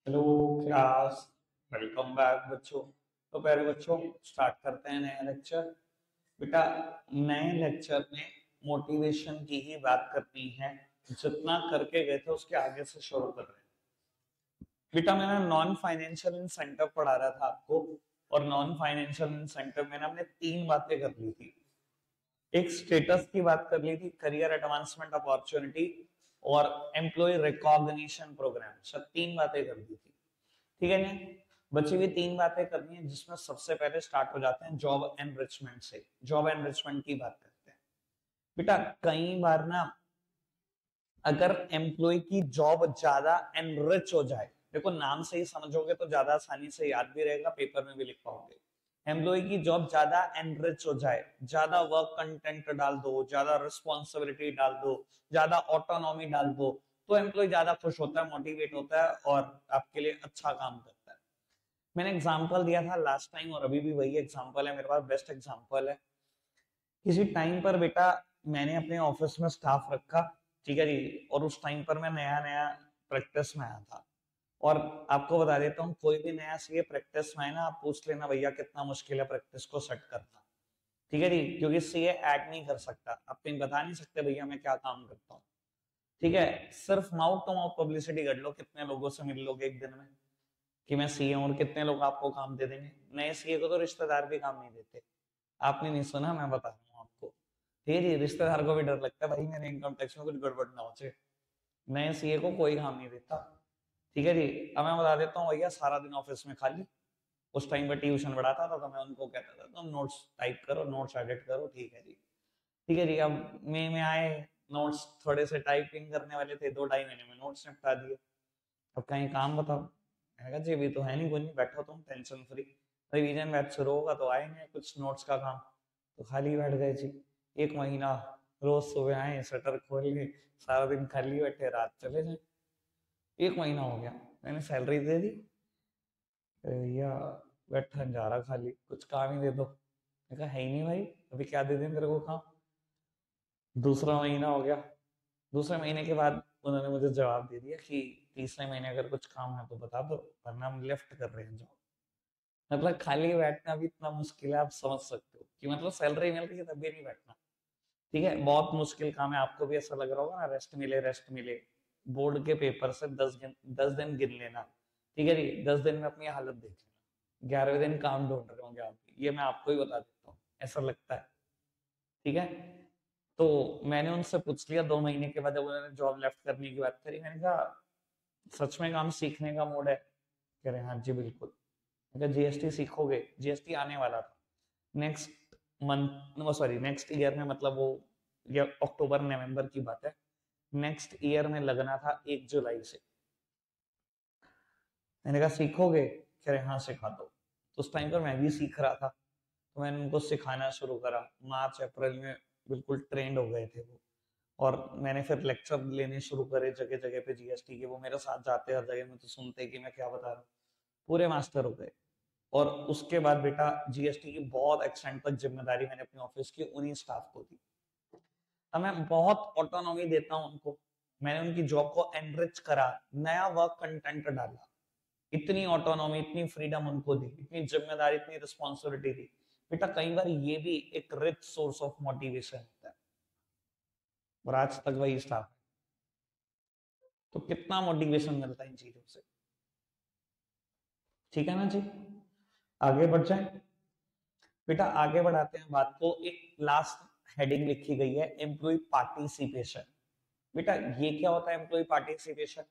Hello class. Welcome back बच्चों। तो प्यारे बच्चों, स्टार्ट करते हैं नया लेक्चर। बेटा, नए लेक्चर में मोटिवेशन की ही बात करनी है। जितना करके गए थे उसके आगे से शुरू कर रहे हैं। बेटा, मैंने नॉन फाइनेंशियल इंसेंटिव पढ़ा रहा था आपको। और नॉन फाइनेंशियल इंसेंटिव में ना हमने तीन बातें कर ली थी। एक स्टेटस की बात कर ली थी, करियर एडवांसमेंट अपॉर्चुनिटी, और एम्प्लॉय रिकॉग्निशन प्रोग्राम। सब तीन बातें कर दी थी। ठीक है ना? बची हुई तीन बातें करनी है, जिसमें सबसे पहले स्टार्ट हो जाते हैं जॉब एनरिचमेंट से। जॉब एनरिचमेंट की बात करते हैं। बेटा, कई बार ना, अगर एम्प्लॉय की जॉब ज्यादा एनरिच हो जाए, देखो नाम से ही समझोगे तो ज्यादा आसानी से याद भी रहेगा, पेपर में भी लिख पाओगे। एम्प्लॉय की जॉब ज्यादा एनरिच हो जाए, ज्यादा वर्क कंटेंट डाल दो, ज्यादा रिस्पॉन्सिबिलिटी डाल दो, ज्यादा ऑटोनॉमी डाल दो, तो एम्प्लॉय ज्यादा खुश होता है, मोटिवेट होता है और आपके लिए अच्छा काम करता है। मैंने एग्जांपल दिया था लास्ट टाइम और अभी भी वही एग्जांपल है मेरे पास, बेस्ट एग्जांपल है। किसी टाइम पर बेटा, मैंने अपने ऑफिस में स्टाफ रखा। ठीक है जी। और उस टाइम पर मैं नया नया प्रैक्टिस में आया था। और आपको बता देता हूँ, कोई भी नया सीए प्रैक्टिस में है ना, आप पूछ लेना भैया कितना मुश्किल है प्रैक्टिस को सेट करना। ठीक है जी, क्योंकि सीए ऐड नहीं कर सकता, आप कहीं बता नहीं सकते भैया मैं क्या काम करता हूँ। ठीक है। सिर्फ माउथ टू माउथ पब्लिसिटी कर लो, कितने लोगों से मिल लोगे एक दिन में कि मैं सीए हूं, और कितने लोग आपको काम दे देंगे। नए सीए को तो रिश्तेदार भी काम नहीं देते। आपने नहीं सुना, मैं बता रहा हूँ आपको। ठीक है जी, रिश्तेदार को भी डर लगता है भाई मेरे इनकम टैक्स में कुछ गड़बड़ ना हो जाए। नए सीए को कोई काम नहीं देता। ठीक है जी। अब मैं बता देता हूँ भैया, सारा दिन ऑफिस में खाली। उस टाइम पर ट्यूशन पढ़ाता था तो मैं उनको कहता था तुम नोट्स टाइप करो, नोट्स एडिट करो। ठीक है जी। ठीक है जी। अब मई में आए, नोट्स थोड़े से टाइपिंग करने वाले थे, 2 ढाई महीने में नोट्स निपटा दिए। अब कहीं काम बताओ। मैंने कहा जी भी तो है नहीं, कोई नहीं, बैठो तुम टेंशन फ्री। रिवीजन बैच शुरू होगा तो आएंगे कुछ नोट्स का काम। तो खाली बैठ गए जी। 1 महीना। रोज सुबह आए, शटर खोल लिए, सारा दिन खाली बैठे, रात चले जाए। 1 महीना हो गया। मैंने सैलरी दे दी। अरे भैया, बैठा जा रहा खाली, कुछ काम ही दे दो। मैंने कहा है ही नहीं भाई, अभी क्या दे दें तेरे को काम। दूसरा महीना हो गया। दूसरे महीने के बाद उन्होंने मुझे जवाब दे दिया कि तीसरे महीने अगर कुछ काम है तो बता दो, वरना हम लेफ्ट कर रहे हैं जॉब। मतलब खाली बैठना भी इतना मुश्किल है, आप समझ सकते हो कि मतलब सैलरी मिल रही है तब भी नहीं बैठना। ठीक है, बहुत मुश्किल काम है। आपको भी ऐसा लग रहा होगा ना, रेस्ट मिले रेस्ट मिले। बोर्ड के पेपर से 10 दिन गिन लेना। ठीक है जी, 10 दिन में अपनी हालत देख लेना। 11वें दिन काम ढूंढ रहे होंगे आप, ये मैं आपको ही बता देता हूँ, ऐसा लगता है। ठीक है। तो मैंने उनसे पूछ लिया 2 महीने के बाद, जब उन्होंने जॉब लेफ्ट करने की बात करी, मैंने कहा सच में काम सीखने का मूड है? कह रहे हाँ जी बिल्कुल। मैंने कहा जीएसटी सीखोगे? जीएसटी आने वाला था नेक्स्ट मंथ, वो सॉरी नेक्स्ट ईयर में, मतलब वो ये अक्टूबर नवंबर की बात है। नेक्स्ट ईयर में लगना था 1 जुलाई से। मैंने कहा सीखोगे? कह रहे हाँ सिखा दो। तो उस टाइम पर मैं भी सीख रहा था, तो मैंने उनको सिखाना शुरू करा। मार्च अप्रैल में बिल्कुल ट्रेंड हो गए थे वो। और मैंने फिर लेक्चर लेने शुरू करे जगह जगह पे जीएसटी के। वो मेरे साथ जाते हर जगह में, तो सुनते कि मैं क्या बता रहा हूँ। पूरे मास्टर हो गए। और उसके बाद बेटा, जीएसटी की बहुत एक्सटेंड तक जिम्मेदारी मैंने अपने ऑफिस की उन्हीं स्टाफ को दी। अब मैं बहुत ऑटोनॉमी देता हूँ उनको। मैंने उनकी जॉब को एनरिच करा, नया वर्क कंटेंट डाला। इतनी ऑटोनॉमी, इतनी फ्रीडम उनको दी, इतनी जिम्मेदारी, इतनी रिस्पॉन्सिबिलिटी दी। बेटा, कई बार ये भी एक रिच सोर्स ऑफ मोटिवेशन होता है। और आज तक वही स्टाफ है। तो कितना मोटिवेशन मिलता है इन चीजों से। ठीक है ना जी? आगे बढ़ जाए। बेटा, आगे बढ़ाते हैं बात को। एक लास्ट हेडिंग लिखी गई है, एम्प्लॉय पार्टिसिपेशन। बेटा, ये क्या होता है एम्प्लॉय पार्टिसिपेशन?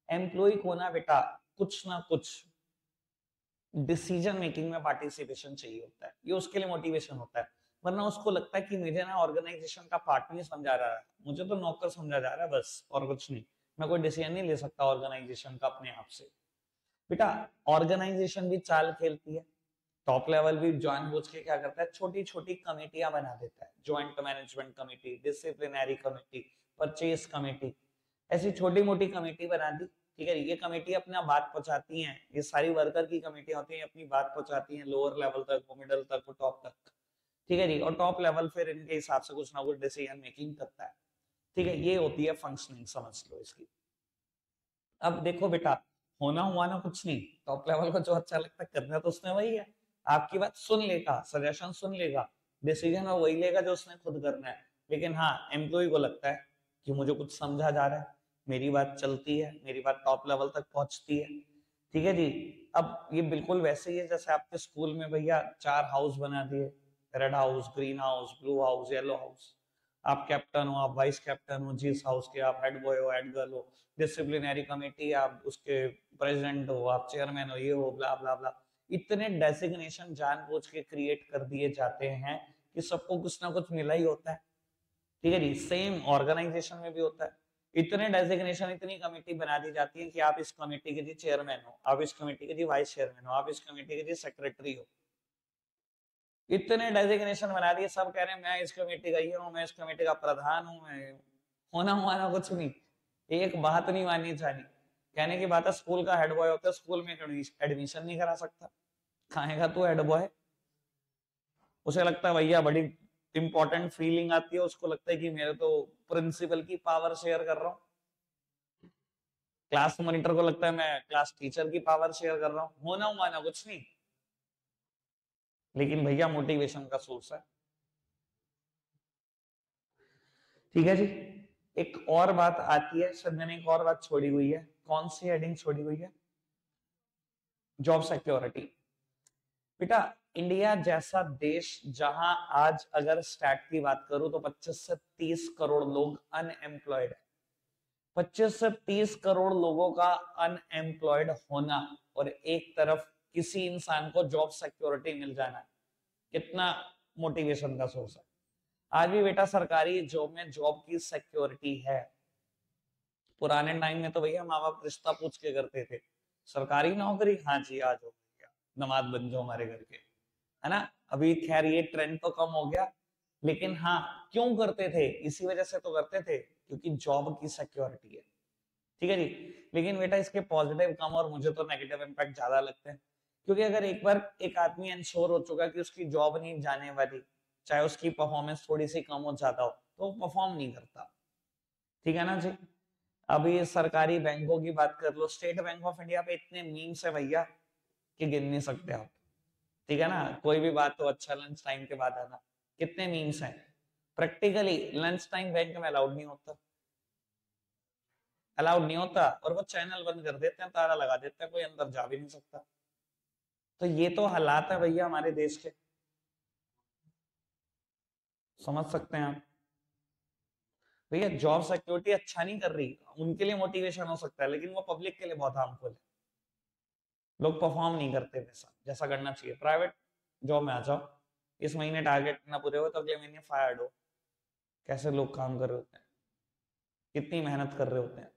एम्प्लॉय को ना बेटा, कुछ ना कुछ डिसीजन मेकिंग में पार्टिसिपेशन चाहिए होता है। ये उसके लिए मोटिवेशन होता है। वरना उसको लगता है कि मुझे ना ऑर्गेनाइजेशन का पार्ट नहीं समझा रहा है, मुझे तो नौकर समझा जा रहा है बस, और कुछ नहीं। मैं कोई डिसीजन नहीं ले सकता ऑर्गेनाइजेशन का अपने आप से। बेटा, ऑर्गेनाइजेशन भी चाल खेलती है। टॉप लेवल भी जानबूझ के क्या करता है, छोटी छोटी कमेटियां बना देता है। Joint management committee, disciplinary committee, purchase committee. ऐसी छोटी मोटी कमेटी बना दी। ठीक है, ये कमेटी अपना बात पहुंचाती हैं। ये सारी वर्कर की कमेटी होती है, अपनी बात पहुंचाती हैं लोअर लेवल तक, वो मिडिल तक, वो टॉप तक। ठीक है जी। और टॉप लेवल फिर इनके हिसाब से कुछ ना कुछ डिसीजन मेकिंग करता है। ठीक है, ये होती है फंक्शनिंग, समझ लो इसकी। अब देखो बेटा, होना हुआ ना कुछ नहीं, टॉप लेवल को जो अच्छा लगता है करना तो उसने वही है। आपकी बात सुन लेगा, सजेशन सुन लेगा, डिसीजन वो वही लेगा जो उसने खुद करना है। लेकिन हाँ, एम्प्लॉय को लगता है कि मुझे कुछ समझा जा रहा है, मेरी बात चलती है, मेरी बात टॉप लेवल तक पहुंचती है। ठीक है जी। अब ये बिल्कुल वैसे ही है जैसे आपके स्कूल में भैया 4 हाउस बना दिए, red house, green house, blue house, yellow house. आप कैप्टन हो, आप वाइस कैप्टन हो, जिस हाउस के आप हेड बॉय हो, हेड गर्ल हो, डिसिप्लिनरी कमेटी आप उसके प्रेसिडेंट हो, आप चेयरमैन हो, ये हो, ब्ला ब्ला ब्ला। इतने डेसिग्नेशन जानबूझ के क्रिएट कर दिए जाते हैं कि सबको कुछ ना कुछ मिला ही होता है। ठीक है जी। सेम ऑर्गेनाइजेशन में भी होता है। इतने डेजिग्नेशन, इतनी कमेटी बना दी जाती है कि आप इस कमेटी के जी चेयरमैन हो, आप इस कमेटी के जी वाइस चेयरमैन हो, आप इस कमेटी के जी सेक्रेटरी हो। इतने डेजिग्नेशन बना दिए, सब कह रहे हैं मैं इस कमेटी का ये हूँ, मैं इस कमेटी का प्रधान हूँ, मैं होना हुआ कुछ नहीं। एक बात नहीं मानी जानी। कहने की बात है स्कूल का हेड बॉय होता है, स्कूल में एडमिशन नहीं करा सकता। खाएगा तू हेड बॉय? उसे लगता है भैया बड़ी इंपॉर्टेंट फीलिंग आती है, उसको लगता है कि मेरे तो प्रिंसिपल की पावर शेयर कर रहा हूँ। क्लास मॉनिटर को लगता है मैं क्लास टीचर की पावर शेयर कर रहा हूँ। होना माना कुछ नहीं, लेकिन भैया मोटिवेशन का सोर्स है। ठीक है जी। एक और बात आती है सर, मैंने एक और बात छोड़ी हुई है। कौन सी हेडिंग छोड़ी हुई है? Job security. बेटा, इंडिया जैसा देश जहां आज अगर स्टैट की बात करूं तो 25 से 30 करोड़ लोग अनएम्प्लॉयड है। 25 से 30 करोड़ लोगों का अनएम्प्लॉयड होना और एक तरफ किसी इंसान को जॉब सिक्योरिटी मिल जाना, कितना मोटिवेशन का सोर्स है। आज भी बेटा सरकारी जॉब में जॉब की सिक्योरिटी है। पुराने टाइम में तो भैया माँ बाप रिश्ता पूछ के करते थे, सरकारी नौकरी, हाँ जी आ जाओ भैया, नमाज बन जाओ हमारे घर के, है ना। अभी खैर ये ट्रेंड तो कम हो गया, लेकिन हाँ, क्यों करते थे? इसी वजह से तो करते थे क्योंकि जॉब की सिक्योरिटी है। ठीक है जी। लेकिन बेटा इसके पॉजिटिव कम और मुझे तो नेगेटिव इम्पैक्ट ज्यादा लगते हैं। क्योंकि अगर एक बार एक आदमी इंश्योर हो चुका कि उसकी जॉब नहीं जाने वाली, चाहे उसकी परफॉर्मेंस थोड़ी सी कम हो ज्यादा हो, तो परफॉर्म नहीं करता। ठीक है ना जी। अभी सरकारी बैंकों की बात कर लो, स्टेट बैंक ऑफ इंडिया पे इतने मीम्स है भैया कि गिन नहीं सकते आप। ठीक है ना, कोई भी बात हो अच्छा लंच टाइम के बाद आना, कितने मीम्स हैं। प्रैक्टिकली लंच टाइम बैंक में अलाउड नहीं होता, अलाउड नहीं होता, और वो चैनल बंद कर देते हैं, ताला लगा देते हैं, कोई अंदर जा भी नहीं सकता। तो ये तो हालात है भैया हमारे देश के, समझ सकते हैं आप। भैया जॉब सिक्योरिटी अच्छा नहीं कर रही, उनके लिए मोटिवेशन हो सकता है, लेकिन वो पब्लिक के लिए बहुत हार्मफुल है। लोग परफॉर्म नहीं करते वैसा जैसा करना चाहिए। प्राइवेट जॉब में आ जाओ, इस महीने टारगेट ना पूरे हो तो अगले महीने फायर्ड हो। कैसे लोग काम कर रहे होते हैं, कितनी मेहनत कर रहे होते हैं।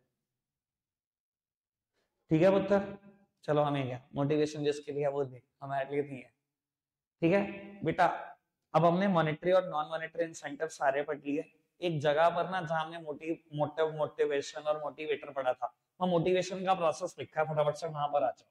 ठीक है पुत्र, चलो हमें क्या मोटिवेशन जिसके लिए है वो नहीं, हमारे लिए नहीं है। ठीक है बेटा। अब हमने मॉनेटरी और नॉन मॉनेटरी इंसेंटिव सारे पढ़ लिए। एक जगह पर ना जहां हमने मोटिवेशन और मोटिवेटर पढ़ा था, वहां मोटिवेशन का प्रोसेस लिखा है, फटाफट से वहां पर आ जाओ।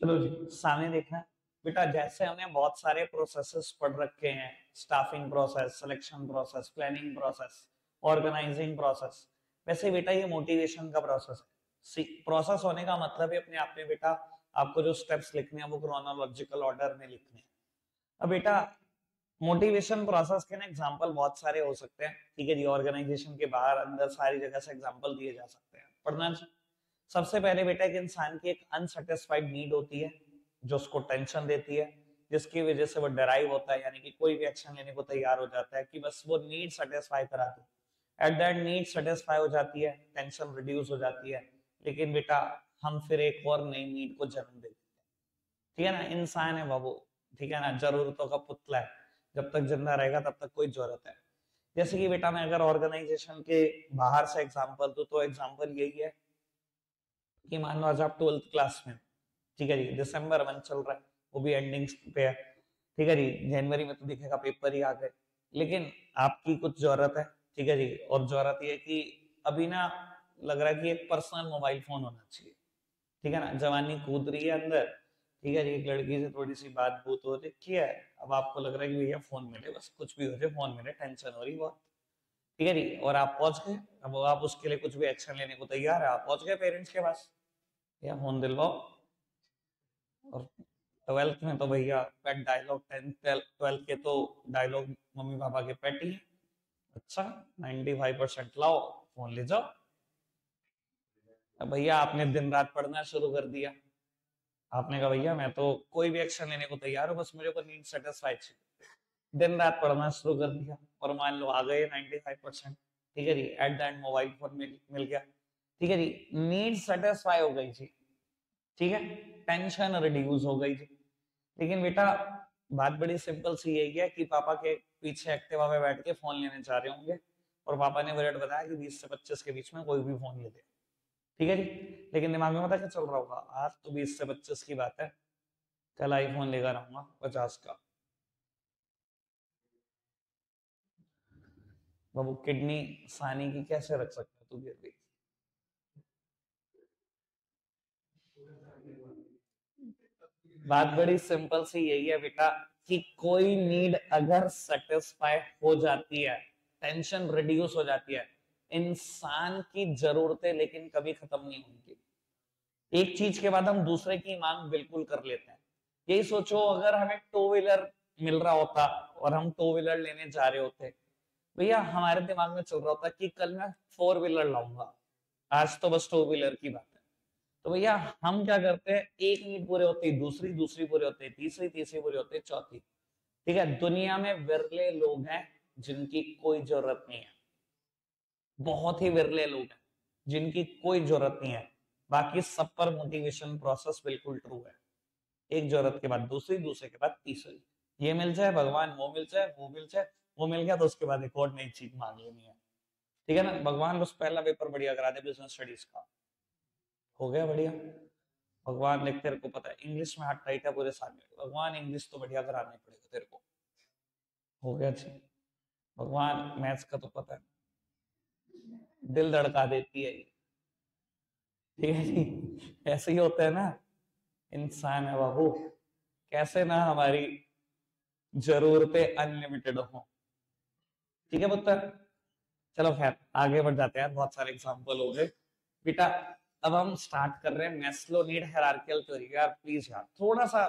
चलो जी, सामने देखना। बेटा जैसे हमने बहुत सारे प्रोसेसेस पढ़ रखे हैं, staffing process, selection process, planning process, organising process, वैसे बेटा ये मोटिवेशन का प्रोसेस है। प्रोसेस होने का मतलब है अपने आप में बेटा आपको जो स्टेप्स लिखने हैं वो क्रोनोलॉजिकल ऑर्डर में लिखने हैं। अब बेटा मोटिवेशन प्रोसेस के ना एग्जांपल बहुत सारे हो सकते हैं, ठीक है जी। ऑर्गेनाइजेशन के बाहर अंदर सारी जगह से एग्जांपल दिए जा सकते हैं, पढ़ना। सबसे पहले बेटा एक इंसान की एक अनसेटिस्फाइड नीड होती है जो उसको टेंशन देती है, जिसकी वजह से वो डराइव होता है, यानी कि कोई भी एक्शन लेने को तैयार हो जाता है कि बस वो नीड सेटिस्फाई करा दे। एट दैट नीड सेटिस्फाई हो जाती है, टेंशन रिड्यूस हो जाती है, लेकिन बेटा हम फिर एक और नई नीड को जन्म देते हैं, ठीक है ना। इंसान है बाबू, ठीक है ना, जरूरतों का पुतला है, जब तक जिंदा रहेगा तब तक कोई जरूरत है। जैसे कि बेटा मैं अगर ऑर्गेनाइजेशन के बाहर से एग्जांपल दूं तो एग्जांपल यही है कि मान लो आज आप 12th क्लास में, ठीक है जी, दिसंबर 1 चल रहा है, वो भी एंडिंग पे है, ठीक है जी। जनवरी में तो दिखेगा पेपर ही आ गए, लेकिन आपकी कुछ जरूरत है, ठीक है जी। और जरूरत ये है कि अभी ना लग रहा है कि एक पर्सनल मोबाइल फोन होना चाहिए, ठीक है ना। जवानी कूद रही है अंदर, ठीक है जी। एक लड़की से थोड़ी सी बात बूत हो रही है, अब आपको लग रहा है कि भैया फोन मिले, बस कुछ भी हो जाए फोन मिले, टेंशन हो रही बहुत, ठीक है जी। और आप पहुंच गए, अब आप उसके लिए कुछ भी एक्शन लेने को तैयार है, आप पहुंच गए पेरेंट्स के पास, या फोन दिलवाओ। और 12th में तो भैया पेट डायलॉग, 12th के तो डायलॉग मम्मी पापा के पेट ही है। अच्छा 95% लाओ, फोन ले जाओ। अब भैया आपने दिन रात पढ़ना शुरू कर दिया, आपने कहा भैया मैं तो कोई भी एक्शन लेने को तैयार हूँ, बस मुझे को नीड सेटिस्फाई चाहिए। दिन रात पढ़ना शुरू कर दिया और मान लो आ गए 95%, ठीक है जी। At the end mobile phone मिल गया, ठीक है जी। नीड सेटिस्फाई हो गई जी, ठीक है, टेंशन रिड्यूस हो गई जी। लेकिन बेटा बात बड़ी सिंपल सी यही है कि पापा के पीछे एक्टिवा में बैठ के फोन लेने जा रहे होंगे और पापा ने बजट बताया कि 20 से 25 के बीच में कोई भी फोन ले दे, ठीक है जी। लेकिन दिमाग में पता क्या चल रहा होगा, आज तो 20 से 25 की बात है, कल आईफोन लेकर आऊंगा 50 का। बाबू किडनी सानी की कैसे रख सकता है तू गिरवी। बात बड़ी सिंपल सी यही है बेटा कि कोई नीड अगर सेटिस्फाई हो जाती है, टेंशन रिड्यूस हो जाती है, इंसान की जरूरतें लेकिन कभी खत्म नहीं होंगी। एक चीज के बाद हम दूसरे की मांग बिल्कुल कर लेते हैं। यही सोचो अगर हमें टू व्हीलर मिल रहा होता और हम टू व्हीलर लेने जा रहे होते, भैया हमारे दिमाग में चल रहा होता कि कल मैं फोर व्हीलर लाऊंगा, आज तो बस टू व्हीलर की बात है। तो भैया हम क्या करते हैं, एक नीड पूरे होती है दूसरी, दूसरी पूरी होती है तीसरी, तीसरी पूरी होती है चौथी, ठीक है। दुनिया में विरले लोग हैं जिनकी कोई जरूरत नहीं है, बहुत ही विरले लोग हैं जिनकी कोई जरूरत नहीं है। बाकी सब पर मोटिवेशन प्रोसेस बिल्कुल ट्रू है, एक जरूरत के बाद दूसरी, दूसरे के बाद तीसरी, ये मिल जाए भगवान, वो मिल जाए, वो मिल जाए, वो मिल गया तो उसके बाद एक और नई चीज मांग लेनी है, ठीक है ना। भगवान बस पहला पेपर बढ़िया करा दे बिजनेस स्टडीज का, हो गया बढ़िया। भगवान देख तेरे को पता है इंग्लिश में हाथ टाइट है पूरे साल में, भगवान इंग्लिश तो बढ़िया कराना ही पड़ेगा तेरे को, हो गया जी। भगवान मैथ्स का तो पता है, दिल धड़का देती है ये, ठीक है जी। ऐसे ही होता है ना, इंसान है बाबू, कैसे ना हमारी जरूरतें अनलिमिटेड हो, ठीक है पुत्र। चलो खैर आगे बढ़ जाते हैं, बहुत सारे एग्जांपल हो गए बेटा। अब हम स्टार्ट कर रहे हैं मैस्लो नीड हायरार्किकल थ्योरी। यार प्लीज यार थोड़ा सा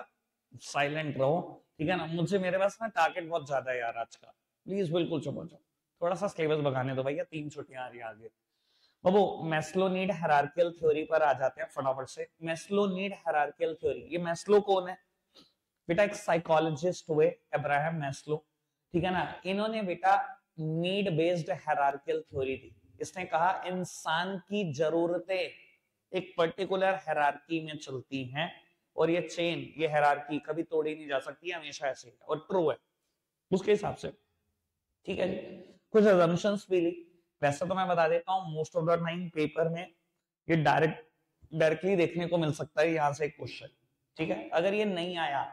साइलेंट रहो, ठीक है ना, मुझे मेरे पास ना टारगेट बहुत ज्यादा है यार आज का, प्लीज बिल्कुल चुप हो जाओ, थोड़ा सा सिलेबस भगाने दो भैया, 3 छुट्टियां आ रही है आगे। अब वो मैस्लो नीड हायरार्किकल थ्योरी पर आ जाते हैं फटाफट से। मैस्लो नीड हायरार्किकल थ्योरी, ये मैस्लो कौन है बेटा, एक साइकोलॉजिस्ट हुए अब्राहम मैस्लो, ठीक है ना। इन्होंने बेटा नीड बेस्ड हायरार्किकल थ्योरी दी। इसने कहा इंसान की जरूरतें एक पर्टिकुलर हायरार्की में चलती हैं और ये चेन, ये हायरार्की कभी तोड़ी नहीं जा सकती, हमेशा ऐसे है और ट्रू है उसके हिसाब से, ठीक है जी। कुछ assumptions भी ली। वैसे तो मैं बता देता हूँ most of the time paper में ये डायरेक्टली देखने को मिल सकता है यहाँ से एक क्वेश्चन, ठीक है। अगर ये नहीं आया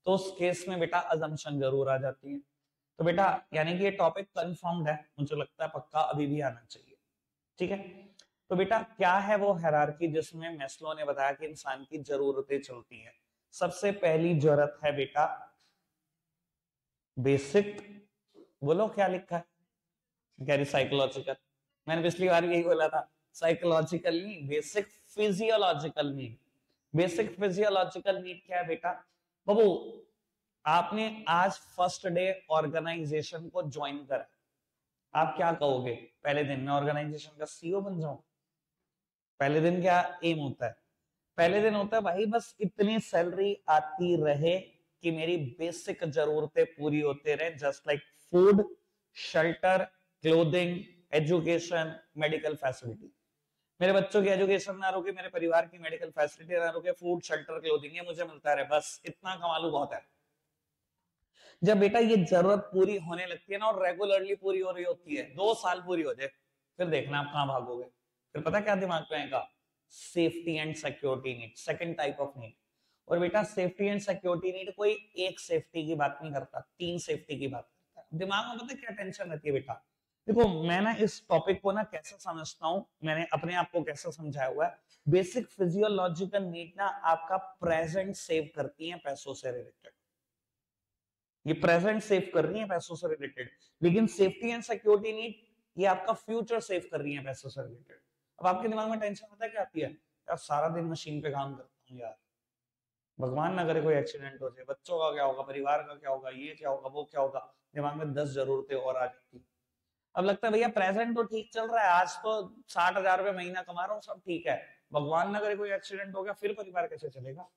तो उस केस में बेटा अजम्पशन जरूर आ जाती है। तो बेटा यानी कि ये टॉपिक कंफर्म्ड है, मुझे लगता है पक्का अभी भी आना चाहिए, ठीक है। तो बेटा क्या है वो हायरार्की जिसमें मैस्लो ने बताया कि इंसान की जरूरतें चलती हैं। सबसे पहली जरूरत है बेटा बेसिक, बोलो क्या लिखा है, गैरी साइकोलॉजिकल, मैंने पिछली बार यही बोला था, साइकोलॉजिकल नहीं, basic physiological need. Basic physiological need क्या है बेटा? बाबू आपने आज फर्स्ट डे ऑर्गेनाइजेशन को ज्वाइन करा, आप क्या कहोगे? पहले दिन में ऑर्गेनाइजेशन का सीईओ बन जाऊं? पहले दिन क्या एम होता है? पहले दिन होता है भाई बस इतनी सैलरी आती रहे कि मेरी बेसिक जरूरतें पूरी होते रहे, just like food, shelter, clothing, education, medical facility. मेरे बच्चों की एजुकेशन ना रुके, मेरे परिवार की मेडिकल फैसिलिटी ना रुके, फूड शेल्टर क्लोथिंग ये मुझे मिलता रहे, बस इतना कमा लूं बहुत है। जब बेटा ये जरूरत पूरी होने लगती है ना और रेगुलरली पूरी हो रही होती है, 2 साल पूरी हो जाए, फिर देखना आप कहां भागोगे। फिर पता क्या दिमाग में आएगा? Safety and security need, second type of need. और बेटा सेफ्टी एंड सिक्योरिटी नीड कोई एक सेफ्टी की बात नहीं करता, 3 सेफ्टी की बात करता है। दिमाग में पता क्या टेंशन रहती है बेटा? देखो मैं ना इस टॉपिक को ना कैसे समझता हूं, मैंने अपने आप को कैसे समझाया हुआ है। बेसिक फिजियोलॉजिकल नीड ना आपका प्रेजेंट सेव करती है पैसों से रिलेटेड, ये प्रेजेंट सेव कर रही है पैसों से रिलेटेड। लेकिन सेफ्टी एंड सिक्योरिटी नीड ये आपका फ्यूचर सेव कर रही है पैसों से रिलेटेड। अब आपके दिमाग में टेंशन पता है क्या आती है? यार सारा दिन मशीन पे काम करता हूँ यार, भगवान ना करे कोई एक्सीडेंट हो जाए, बच्चों का क्या होगा, परिवार का क्या होगा, ये क्या होगा, वो क्या होगा, दिमाग में 10 जरूरतें और आ जाती। अब लगता है भैया प्रेजेंट तो ठीक चल रहा है, आज तो 60,000 रुपए महीना कमा रहा हूँ, सब ठीक है, भगवान ना करे कोई एक्सीडेंट हो गया, फिर परिवार कैसे चलेगा?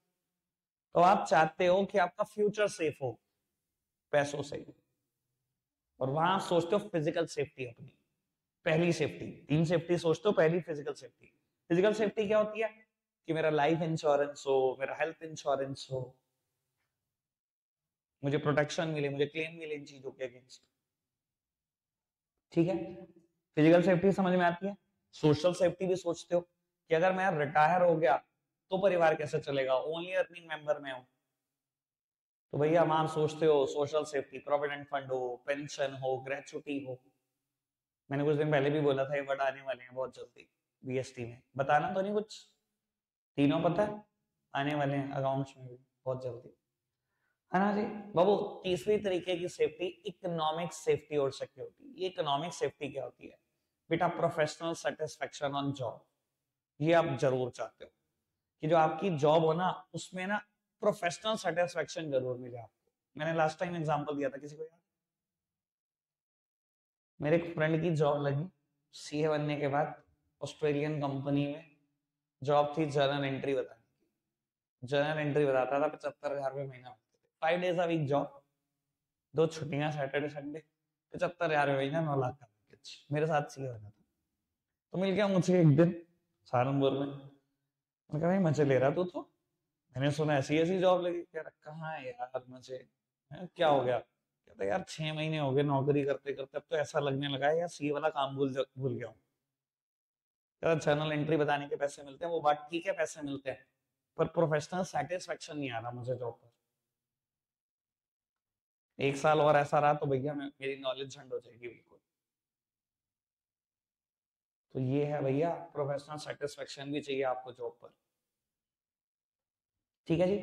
तो आप चाहते हो कि आपका फ्यूचर सेफ हो पैसों से, और वहां सोचते हो फिजिकल सेफ्टी अपनी, पहली सेफ्टी। 3 सेफ्टी सोचते हो, पहली फिजिकल सेफ्टी। फिजिकल सेफ्टी क्या होती है? कि मेरा लाइफ इंश्योरेंस हो, मेरा हेल्थ इंश्योरेंस हो, मुझे प्रोटेक्शन मिले, मुझे क्लेम मिले इन चीजों के अगेंस्ट। ठीक है, फिजिकल सेफ्टी समझ में आती है। सोशल सेफ्टी भी सोचते हो कि अगर मैं रिटायर हो गया तो परिवार कैसे चलेगा, ओनली अर्निंग मेंबर में हूं, तो भैया वहां सोचते हो सोशल सेफ्टी, प्रोविडेंट फंड हो, पेंशन हो, ग्रेचुटी हो। मैंने कुछ दिन पहले भी बोला था ये वर्ड आने वाले हैं बहुत जल्दी बीएसटी में, बताना तो नहीं कुछ, तीनों पता है आने वाले हैं अकाउंट्स में भी बहुत जल्दी, है ना जी। बाबू तीसरी तरीके की सेफ्टी इकोनॉमिक सेफ्टी और सिक्योरिटी। ये इकोनॉमिक सेफ्टी क्या होती है बेटा? Professional satisfaction on job. ये आप जरूर चाहते हो कि जो आपकी जॉब हो ना उसमें ना प्रोफेशनल सेटिस्फेक्शन जरूर मिले आपको। मैंने लास्ट टाइम एग्जांपल दिया था, किसी को याद? मेरे एक फ्रेंड की जॉब लगी सीए बनने के बाद, ऑस्ट्रेलियन कंपनी में जॉब थी, जर्नल एंट्री बताने की। जर्नल एंट्री बताता था, 75,000 रुपये महीना होते थे, 5 डेज अ वीक जॉब, 2 छुट्टियां सैटरडे संडे, 75,000 रुपये महीना, 9 लाख का पैकेज। मेरे साथ सीए बना था, तो मिल गया मुझे एक दिन सहारनपुर में। मैंने कहा भाई मजे ले रहा तू तो, मैंने सुना ऐसी ऐसी जॉब लगी। कह रहा कहाँ है यार मजे, क्या हो गया? कहता यार 6 महीने हो गए नौकरी करते करते, अब तो ऐसा लगने लगा है यार सीए वाला काम भूल गया हूँ। जर्नल एंट्री बताने के पैसे मिलते हैं, वो बात ठीक है पैसे मिलते हैं, पर प्रोफेशनल सेटिस्फेक्शन नहीं आ रहा मुझे जॉब पर। 1 साल और ऐसा रहा तो भैया मेरी नॉलेज झंड हो जाएगी बिल्कुल। तो ये है भैया, प्रोफेशनल सेटिस्फेक्शन भी चाहिए आपको जॉब पर। ठीक है जी,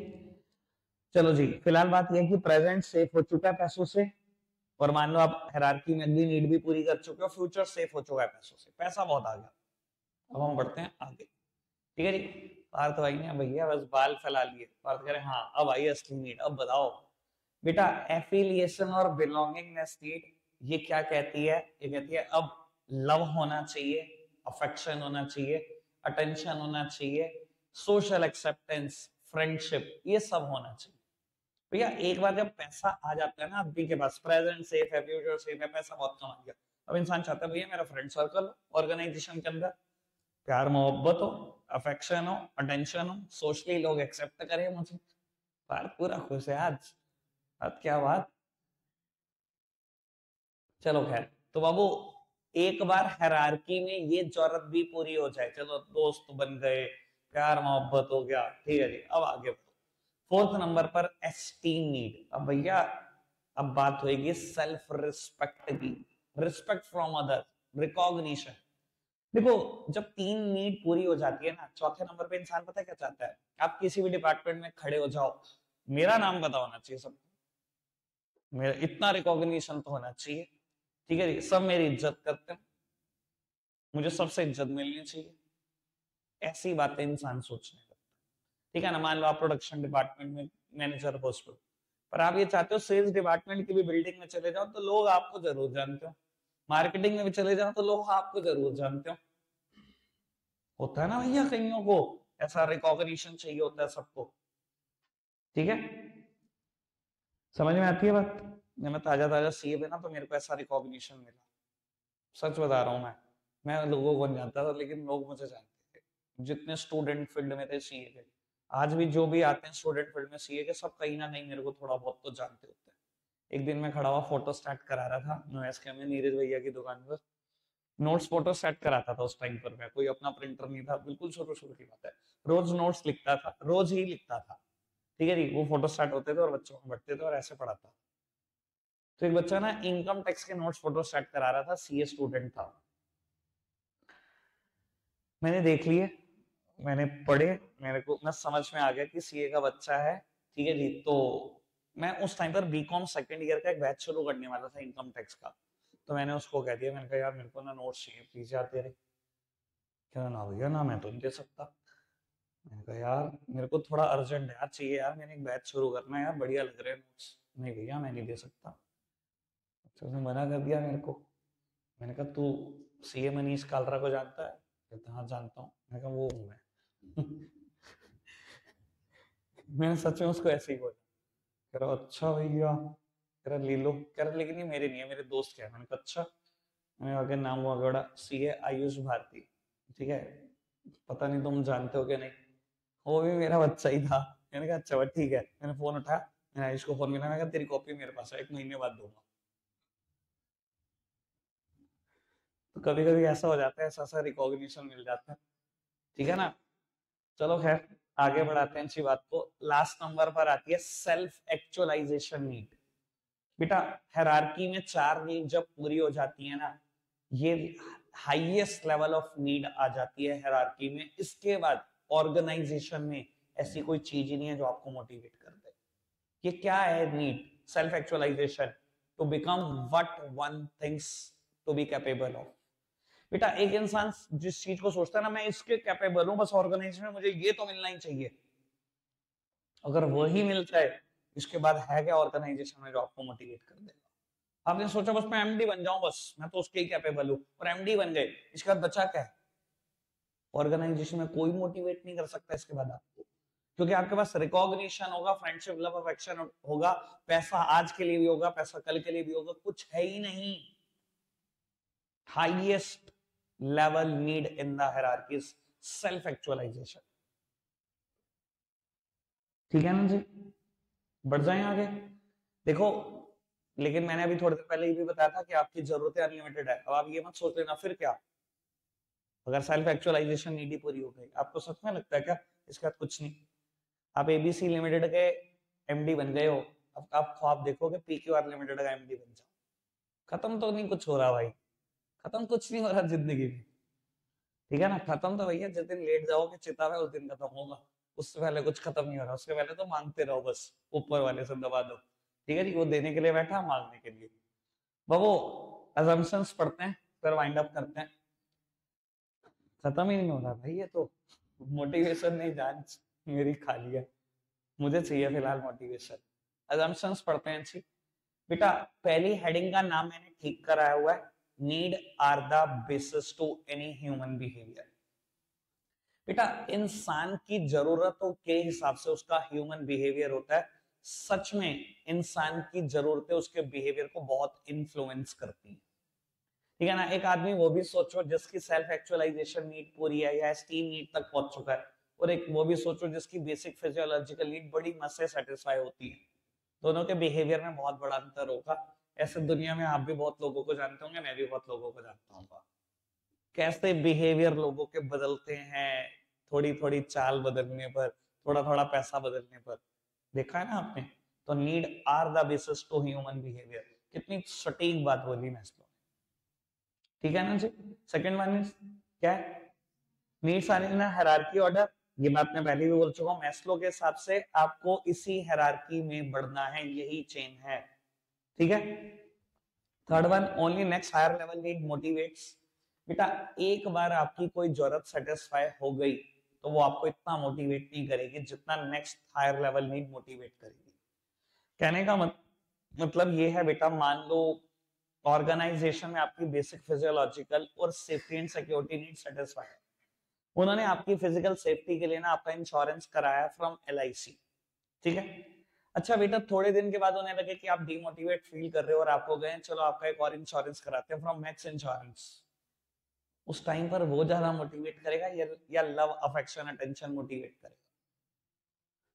चलो जी, फिलहाल बात यह है कि प्रेजेंट सेफ हो चुका है पैसों से, और मान लो आप हायरार्की में अगली नीड भी पूरी कर चुके हो, फ्यूचर सेफ हो चुका है पैसों से, पैसा बहुत आ गया। अब हम बढ़ते हैं आगे। ठीक है जी, पार्थ भाई ने भैया बस बाल फैला लिए, पार्थ कह रहे हाँ अब आई असली नीड, अब बताओ बेटा। एफिलिएशन और बिलोंगिंगनेस नीड ये क्या कहती है? ये कहती है अब लव होना चाहिए, अफेक्शन होना चाहिए, अटेंशन होना चाहिए, सोशल एक्सेप्टेंस, फ्रेंडशिप, ये सब होना चाहिए। भैया एक बार जब पैसा आ जाता है ना आदमी के पास, प्रेजेंट सेफ है, फ्यूचर सेफ है, पैसा बहुत कमा गया, अब इंसान चाहता है भैया मेरा फ्रेंड सर्कल ऑर्गेनाइजेशन के अंदर प्यार मोहब्बत हो, अफेक्शन हो, अटेंशन हो, सोशली लोग एक्सेप्ट करें मुझे, पूरा खुश है आज। अब क्या बात, चलो खैर। तो बाबू एक बार हायरार्की में ये जरूरत भी पूरी हो जाए, चलो दोस्त बन गए, प्यार मोहब्बत हो गया, ठीक है जी, अब आगे बढ़ो। फोर्थ नंबर पर एस्टीम नीड। अब भैया अब बात होगी सेल्फ रिस्पेक्ट की, रिस्पेक्ट फ्रॉम अदर, रिकॉग्निशन। देखो, जब 3 नीड पूरी हो जाती है ना, चौथे नंबर पे इंसान पता है क्या चाहता है? आप किसी भी डिपार्टमेंट में खड़े हो जाओ, मेरा नाम पता होना चाहिए सबको, मेरा इतना रिकॉग्निशन तो होना चाहिए, ठीक है जी, सब मेरी इज्जत करते हैं, मुझे सबसे इज्जत मिलनी चाहिए। ऐसी बातें इंसान सोचने लगता है, ठीक है ना। मान लो आप प्रोडक्शन डिपार्टमेंट में मैनेजर पोस्ट पर, पर आप ये चाहते हो सेल्स डिपार्टमेंट की भी बिल्डिंग में चले जाओ तो लोग आपको जरूर जानते हो, मार्केटिंग में भी चले जाओ तो लोग आपको जरूर जानते हो। होता है ना भैया, कईयों को ऐसा रिकॉग्निशन चाहिए होता है सबको, ठीक है। समझ में आती है बात? जब मैं ताजा ताजा सीए बना तो मेरे को ऐसा रिकॉग्निशन मिला, सच बता रहा हूँ मैं लोगों को नहीं जानता था लेकिन लोग मुझे जानते थे, जितने स्टूडेंट फील्ड में थे सीए के, आज भी जो भी आते हैं स्टूडेंट फील्ड में सीए के, सब कहीं ना कहीं मेरे को थोड़ा बहुत तो जानते होते हैं। एक दिन मैं खड़ा हुआ फोटो स्टार्ट करा रहा था न्यूएसके में नीरज भैया की दुकान पर, नोट्स फोटो सेट कराता था उस टाइम पर, मैं कोई अपना प्रिंटर नहीं था, बिल्कुल शुरू शुरू की बात है, रोज नोट्स लिखता था, रोज ही लिखता था, ठीक है जी। वो फोटो स्टार्ट होते थे और बच्चों को बढ़ते थे और ऐसे पढ़ाता। तो एक बच्चा ना इनकम टैक्स के नोट्स फोटो सेट करा रहा था, सीए स्टूडेंट था, मैंने देख लिए, मैंने पढ़े, मेरे को मैं समझ में आ गया कि सीए का बच्चा है, ठीक है जी। तो मैं उस टाइम पर बीकॉम सेकंड ईयर का एक बैच शुरू करने वाला था इनकम टैक्स का, तो मैंने उसको कह दिया, मैंने कहा यार मेरे को ना नोट्स चाहिए प्लीज यार तेरे। क्या ना भैया, ना मैं तो नहीं दे सकता। मैंने कहा यार मेरे को थोड़ा अर्जेंट है यार, चाहिए यार, मैंने एक बैच शुरू करना है यार, बढ़िया लग रहे हैं नोट्स। नहीं भैया मैं नहीं दे सकता। तो उसने मना कर दिया मेरे को। मैंने कहा तू सीए मनीष कालरा को जानता है? कहता हाँ जानता हूँ। मैंने कहा वो हूँ मैं। मैंने सच में उसको ऐसे ही बोला। कह रहा अच्छा भैया, कह रहा ले लो, कह रहा लेकिन ये मेरे नहीं है, मेरे दोस्त के है। मैंने कहा अच्छा। मैंने आगे नाम हुआ बड़ा सीए आयुष भारती, ठीक है, पता नहीं तुम जानते हो क्या नहीं, वो भी मेरा बच्चा ही था। मैंने कहा अच्छा ठीक है। मैंने फोन उठाया, मैंने आयुष को फोन किया, मैंने कहा तेरी कॉपी मेरे पास है, 1 महीने बाद दूंगा। तो कभी कभी ऐसा हो जाता है, ऐसा ऐसा रिकॉग्निशन मिल जाता है, ठीक है ना। चलो खैर, आगे बढ़ाते हैं इसी बात को। लास्ट नंबर पर आती है सेल्फ एक्चुअलाइजेशन नीड। बेटा हायरार्की में 4 नीड जब पूरी हो जाती है ना, ये हाईएस्ट लेवल ऑफ नीड आ जाती है हायरार्की में। इसके बाद ऑर्गेनाइजेशन में ऐसी कोई चीज ही नहीं है जो आपको मोटिवेट कर दे। ये क्या है need? Self actualisation, to become what one thinks to be capable of. बेटा एक इंसान जिस चीज को सोचता है ना, मैं इसके कैपेबल हूं, बस ऑर्गेनाइजेशन में मुझे ये तो मिलना ही चाहिए, अगर वही मिल जाए, इसके बाद है क्या ऑर्गेनाइजेशन में जो आपको मोटिवेट कर देगा? आपने सोचा बस मैं एमडी बन जाऊं, बस मैं तो उसके ही कैपेबल हूं, और एमडी बन गए, इसके बाद बचा क्या है? ऑर्गेनाइजेशन में कोई मोटिवेट नहीं कर सकता इसके बाद आपको, क्योंकि आपके पास रिकॉग्निशन होगा, फ्रेंडशिप लव अफेक्शन होगा, पैसा आज के लिए भी होगा, पैसा कल के लिए भी होगा, कुछ है ही नहीं। Highest level need in the hierarchy is self actualization, ठीक है ना जी। बढ़ जाएं आगे। देखो, लेकिन मैंने अभी थोड़ी देर पहले ये भी बताया था कि आपकी जरूरतें अनलिमिटेड है। अब आप ये मत सोच लेना फिर क्या, अगर सेल्फ एक्चुअलाइजेशन नीड ही पूरी हो गई, आपको सच में लगता है क्या इसके बाद कुछ नहीं? आप एबीसी लिमिटेड के एमडी बन गए हो, अब आप ख्वाब देखोगे पीक्यूआर लिमिटेड का एमडी बन जाओ। खत्म तो नहीं कुछ हो रहा भाई, खत्म कुछ नहीं हो रहा जिंदगी में, ठीक है ना। खत्म तो भैया जिस दिन लेट जाओगे चिता में उस दिन खत्म होगा, उससे पहले कुछ खत्म नहीं हो रहा। उससे पहले तो मांगते रहो, बस ऊपर वाले से दबा दो, ठीक है जी। वो देने के लिए बैठा, मांगने के लिए। बाबू अजम्पशंस पढ़ते हैं फिर वाइंड अप करते हैं। खत्म ही नहीं हो रहा भाई ये तो। मोटिवेशन नहीं, जान मेरी खाली है, मुझे चाहिए फिलहाल मोटिवेशन। अजम्पशंस पढ़ते हैं जी। बेटा पहली हेडिंग का नाम मैंने ठीक कराया हुआ है, need are the basis to any human behaviour. बेटा इंसान की जरूरतों के हिसाब से उसका ह्यूमन बिहेवियर होता है। सच में इंसान की जरूरतें उसके बिहेवियर को बहुत इन्फ्लुएंस करती हैं, ठीक है ना। एक आदमी वो भी सोचो जिसकी सेल्फ एक्चुअलाइजेशन नीड पूरी है या एस्टीम नीड तक पहुंच चुका है, और एक वो भी सोचो जिसकी बेसिक फिजियोलॉजिकल नीड बड़ी मस्त से सेटिस्फाई होती है। दोनों के बिहेवियर में बहुत बड़ा अंतर होगा। ऐसे दुनिया में आप भी बहुत लोगों को जानते होंगे, मैं भी बहुत लोगों को जानता हूँ, कैसे बिहेवियर लोगों के बदलते हैं, थोड़ी थोड़ी चाल बदलने पर, थोड़ा थोड़ा पैसा बदलने पर, देखा है ना आपने। तो need are the basis to human behaviour, कितनी सटीक बात बोली मैं इसको, ठीक है ना जी। सेकंड वन इज क्या है? Needs are in hierarchy order, ये बात मैं पहले भी बोल चुका हूँ। मैस्लो के हिसाब से आपको इसी हायरार्की में बढ़ना है, यही चेन है, ठीक है। Third one, only next higher level need motivates. बेटा एक बार आपकी कोई जरूरत सेटिस्फाई हो गई तो वो आपको इतना मोटिवेट नहीं करेगी जितना next higher level need motivate करेगी। कहने का मतलब ये है बेटा, मान लो ऑर्गेनाइजेशन में आपकी बेसिक फिजियोलॉजिकल और safety and security need satisfy है। उन्होंने आपकी फिजिकल सेफ्टी के लिए ना आपका इंश्योरेंस कराया फ्रॉम LIC, ठीक है। अच्छा बेटा थोड़े दिन के बाद उन्हें लगे कि आप डिमोटिवेट फील कर रहे हो और आपको गए चलो आपका एक और इंश्योरेंस कराते हैं फ्रॉम मैक्स इंश्योरेंस। उस टाइम पर वो ज्यादा मोटिवेट करेगा या लव अफेक्शन अटेंशन मोटिवेट करेगा?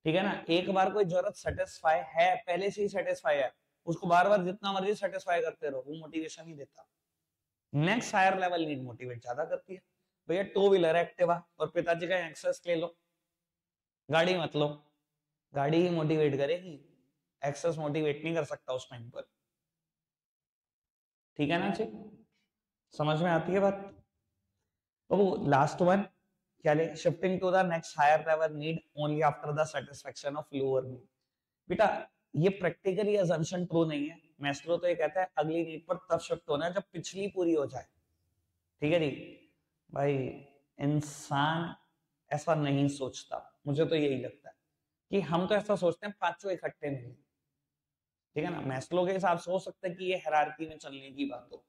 ठीक है ना। एक बार कोई जरूरत सेटिस्फाई है, पहले से ही सेटिस्फाई है, उसको बार बार जितना मर्जी सेटिस्फाई करते रहो, वो मोटिवेशन ही देता। Next higher level need motivate ज्यादा करती है। भैया टू व्हीलर एक्टिवा और पिताजी का एक्सेस ले लो, गाड़ी मत लो, गाड़ी ही मोटिवेट करेगी, एक्सेस मोटिवेट नहीं कर सकता उस टाइम पर, ठीक है ना जी? समझ में आती है बात? तो लास्ट वन क्या ले, shifting to the next higher level need only after the satisfaction of lower need. बेटा ये प्रैक्टिकली अजम्पशन ट्रू नहीं है। मैस्लो तो ये कहता है अगली नीड पर तब शिफ्ट होना है जब पिछली पूरी हो जाए, ठीक है जी। भाई इंसान ऐसा नहीं सोचता, मुझे तो यही लगता है कि हम तो ऐसा सोचते हैं पांचों इकट्ठे मिले, ठीक है ना। मैस्लो के हिसाब से हो सकता है कि ये हायरार्की में चलने की बात हो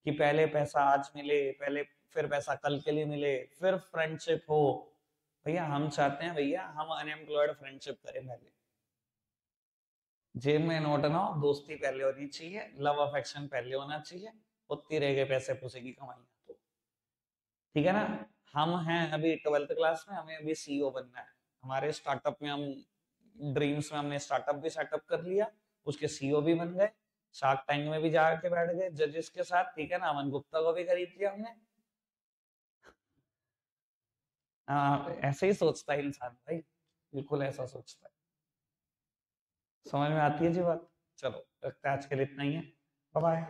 कि पहले पैसा आज मिले, पहले फिर पैसा कल के लिए मिले, फिर फ्रेंडशिप हो। भैया हम चाहते हैं भैया हम अनएम्प्लॉयड फ्रेंडशिप करें, पहले जेब में नोट ना हो, दोस्ती पहले होनी चाहिए, लव अफेक्शन पहले होना चाहिए, उतनी रह गए पैसे पूसे की कमाई तो, ठीक है ना। हम हैं अभी 12th क्लास में, हमें अभी CEO बनना है। हमारे स्टार्टअप में हम ड्रीम्स में हमने स्टार्टअप भी सेटअप कर लिया, उसके CEO भी बन गए, शार्क टैंक में भी जाके बैठ गए जजेस के साथ, ठीक है ना। अमन गुप्ता को भी खरीद लिया हमने। ऐसे ही सोचता है इंसान भाई, बिल्कुल ऐसा सोचता है। समझ में आती है जी बात? चलो लगता है आज के लिए इतना ही है, बाय बाय।